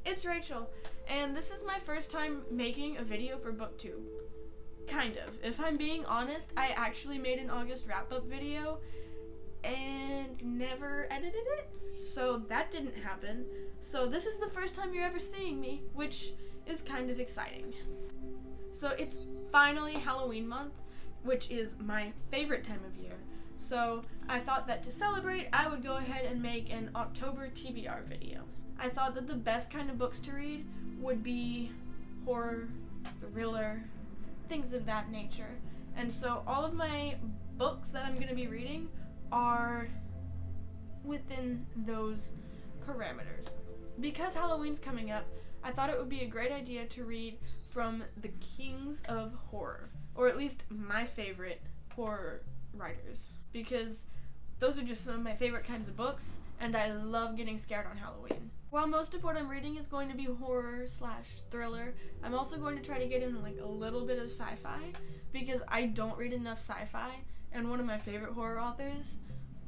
it's Rachel, and this is my first time making a video for booktube. Kind of. If I'm being honest, I actually made an August wrap-up video and never edited it, so that didn't happen. So this is the first time you're ever seeing me, which is kind of exciting. So it's finally Halloween month, which is my favorite time of year. So I thought that to celebrate, I would go ahead and make an October TBR video. I thought that the best kind of books to read would be horror, thriller, things of that nature. And so all of my books that I'm going to be reading are within those parameters. Because Halloween's coming up, I thought it would be a great idea to read from the kings of horror, or at least my favorite horror writers, because those are just some of my favorite kinds of books, and I love getting scared on Halloween. While most of what I'm reading is going to be horror/thriller, I'm also going to try to get in like a little bit of sci-fi, because I don't read enough sci-fi, and one of my favorite horror authors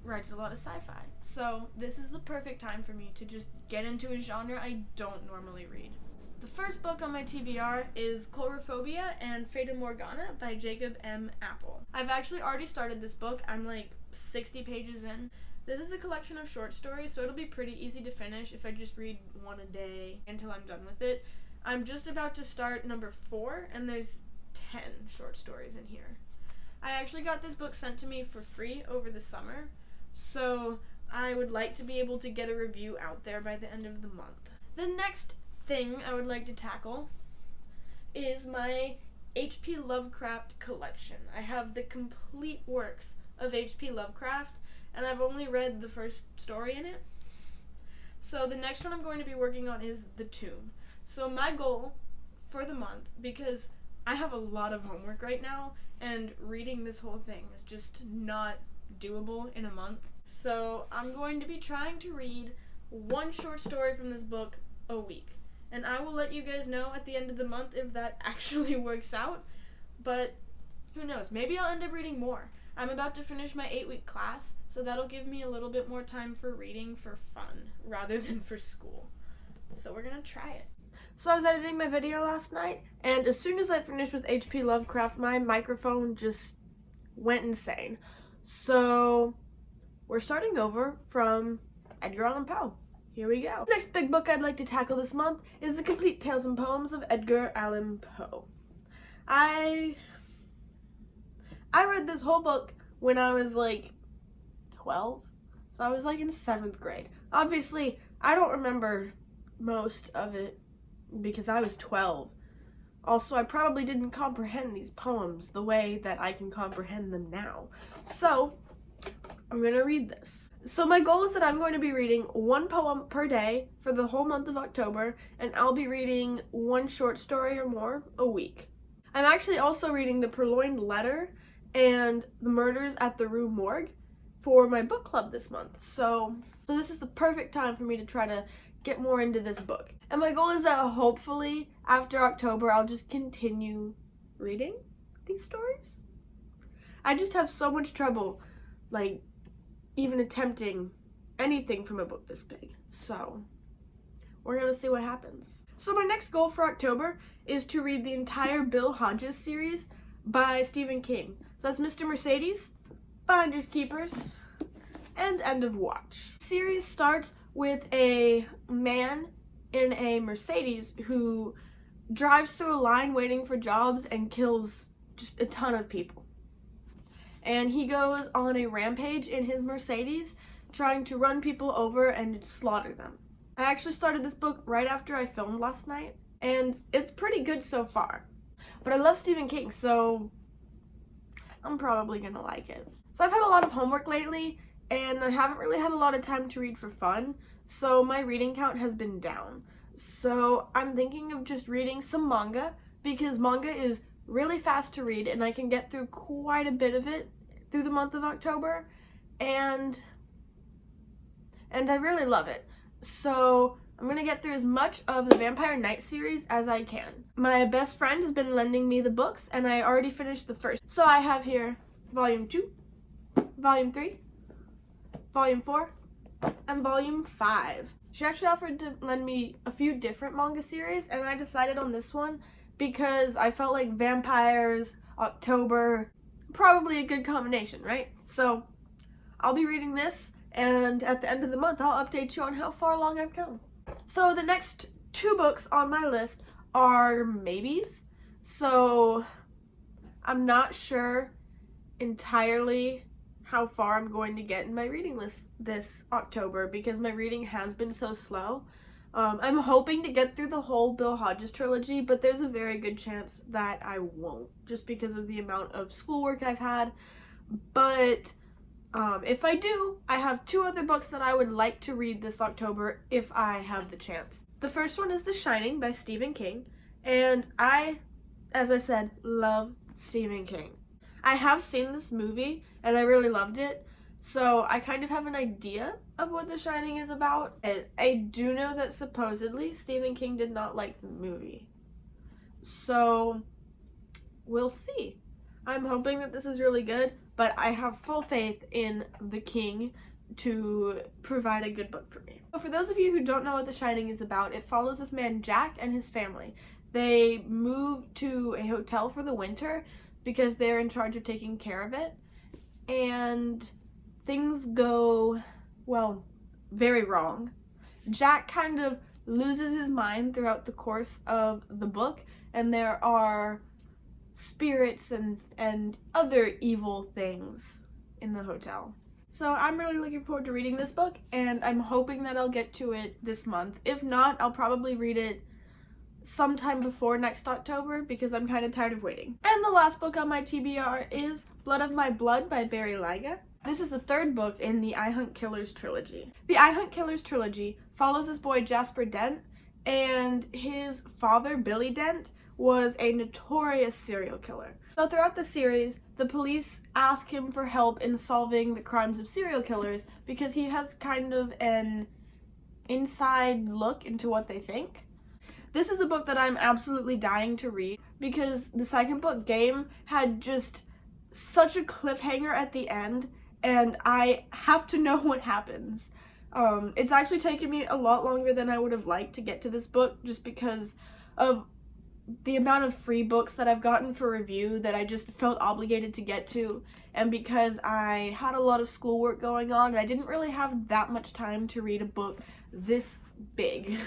writes a lot of sci-fi. So this is the perfect time for me to just get into a genre I don't normally read. The first book on my TBR is Coulrophobia and Fata Morgana by Jacob M. Apple. I've actually already started this book. I'm like 60 pages in. This is a collection of short stories, so it'll be pretty easy to finish if I just read one a day until I'm done with it. I'm just about to start number 4, and there's 10 short stories in here. I actually got this book sent to me for free over the summer, so I would like to be able to get a review out there by the end of the month. The next thing I would like to tackle is my H.P. Lovecraft collection. I have the complete works of H.P. Lovecraft, and I've only read the first story in it. So the next one I'm going to be working on is The Tomb. So my goal for the month, because I have a lot of homework right now, and reading this whole thing is just not doable in a month. So I'm going to be trying to read one short story from this book a week. And I will let you guys know at the end of the month if that actually works out. But who knows? Maybe I'll end up reading more. I'm about to finish my 8-week class, so that'll give me a little bit more time for reading for fun rather than for school. So we're gonna try it. So I was editing my video last night, and as soon as I finished with H.P. Lovecraft, my microphone just went insane. So we're starting over from Edgar Allan Poe. Here we go. The next big book I'd like to tackle this month is The Complete Tales and Poems of Edgar Allan Poe. I read this whole book when I was like 12, so I was like in 7th grade. Obviously, I don't remember most of it because I was 12. Also, I probably didn't comprehend these poems the way that I can comprehend them now. So, I'm gonna read this. So my goal is that I'm going to be reading one poem per day for the whole month of October, and I'll be reading one short story or more a week. I'm actually also reading The Purloined Letter and The Murders at the Rue Morgue for my book club this month. So this is the perfect time for me to try to get more into this book. And my goal is that hopefully after October I'll just continue reading these stories. I just have so much trouble like even attempting anything from a book this big. So we're gonna see what happens. So my next goal for October is to read the entire Bill Hodges series by Stephen King. So that's Mr. Mercedes, Finders Keepers, and End of Watch. The series starts with a man in a Mercedes who drives through a line waiting for jobs and kills just a ton of people. And he goes on a rampage in his Mercedes, trying to run people over and slaughter them. I actually started this book right after I filmed last night, and it's pretty good so far. But I love Stephen King, so I'm probably gonna like it. So I've had a lot of homework lately, and I haven't really had a lot of time to read for fun, so my reading count has been down. So I'm thinking of just reading some manga, because manga is really fast to read, and I can get through quite a bit of it through the month of October, and I really love it. So I'm gonna get through as much of the Vampire Knight series as I can. My best friend has been lending me the books, and I already finished the first. So I have here Volume 2, Volume 3, Volume 4, and Volume 5. She actually offered to lend me a few different manga series, and I decided on this one because I felt like vampires, October, probably a good combination, right? So I'll be reading this, and at the end of the month I'll update you on how far along I've come. So the next 2 books on my list are maybes. So I'm not sure entirely how far I'm going to get in my reading list this October because my reading has been so slow. I'm hoping to get through the whole Bill Hodges trilogy, but there's a very good chance that I won't just because of the amount of schoolwork I've had. But if I do, I have 2 other books that I would like to read this October if I have the chance. The first one is The Shining by Stephen King, and I, as I said, love Stephen King. I have seen this movie and I really loved it, so I kind of have an idea of what The Shining is about, and I do know that supposedly Stephen King did not like the movie. So we'll see. I'm hoping that this is really good, but I have full faith in the King to provide a good book for me. So for those of you who don't know what The Shining is about, it follows this man Jack and his family. They move to a hotel for the winter because they're in charge of taking care of it, and things go, well, very wrong. Jack kind of loses his mind throughout the course of the book, and there are spirits and other evil things in the hotel. So I'm really looking forward to reading this book, and I'm hoping that I'll get to it this month. If not, I'll probably read it sometime before next October because I'm kind of tired of waiting. And the last book on my TBR is Blood of My Blood by Barry Lyga. This is the 3rd book in the I Hunt Killers trilogy. The I Hunt Killers trilogy follows this boy Jasper Dent, and his father Billy Dent was a notorious serial killer. So throughout the series, the police ask him for help in solving the crimes of serial killers because he has kind of an inside look into what they think. This is a book that I'm absolutely dying to read because the second book, Game, had just such a cliffhanger at the end, and I have to know what happens. It's actually taken me a lot longer than I would have liked to get to this book just because of the amount of free books that I've gotten for review that I just felt obligated to get to, and because I had a lot of schoolwork going on and I didn't really have that much time to read a book this big.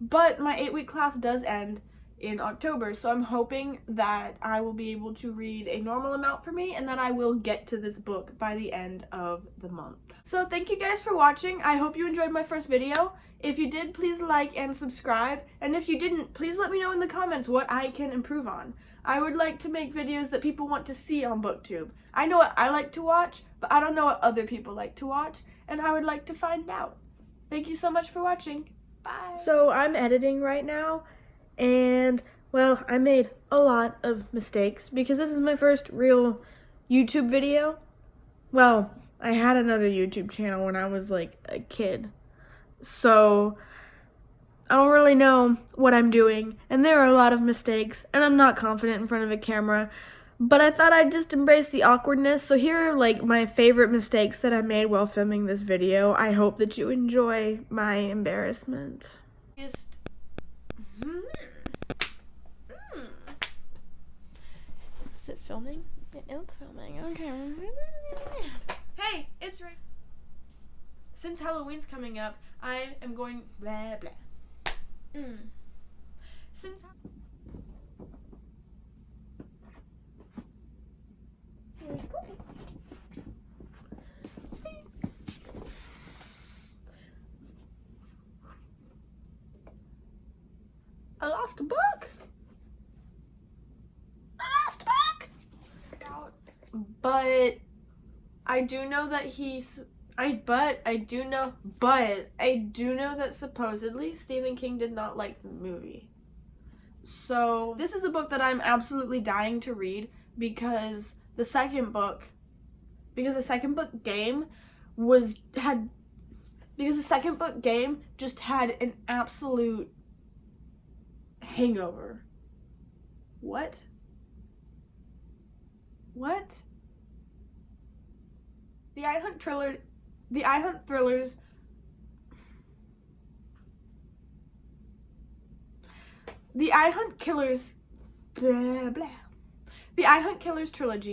But my 8-week class does end in October, so I'm hoping that I will be able to read a normal amount for me and that I will get to this book by the end of the month. So thank you guys for watching. I hope you enjoyed my first video. If you did, please like and subscribe, and if you didn't, please let me know in the comments what I can improve on. I would like to make videos that people want to see on BookTube. I know what I like to watch, but I don't know what other people like to watch, and I would like to find out. Thank you so much for watching. Bye. So I'm editing right now, and well, I made a lot of mistakes because this is my first real YouTube video. Well, I had another YouTube channel when I was like a kid, so I don't really know what I'm doing, and there are a lot of mistakes, and I'm not confident in front of a camera, but I thought I'd just embrace the awkwardness. So here are like my favorite mistakes that I made while filming this video. I hope that you enjoy my embarrassment. Is it filming? It is filming. Okay. Hey, it's right. Since Halloween's coming up, I am going blah blah. Since I lost a book. But I do know that I do know that supposedly Stephen King did not like the movie. So this is a book that I'm absolutely dying to read because the second book Game just had an absolute hangover. What? The I Hunt thrillers The I Hunt Killers... Blah, blah. The I Hunt Killers trilogy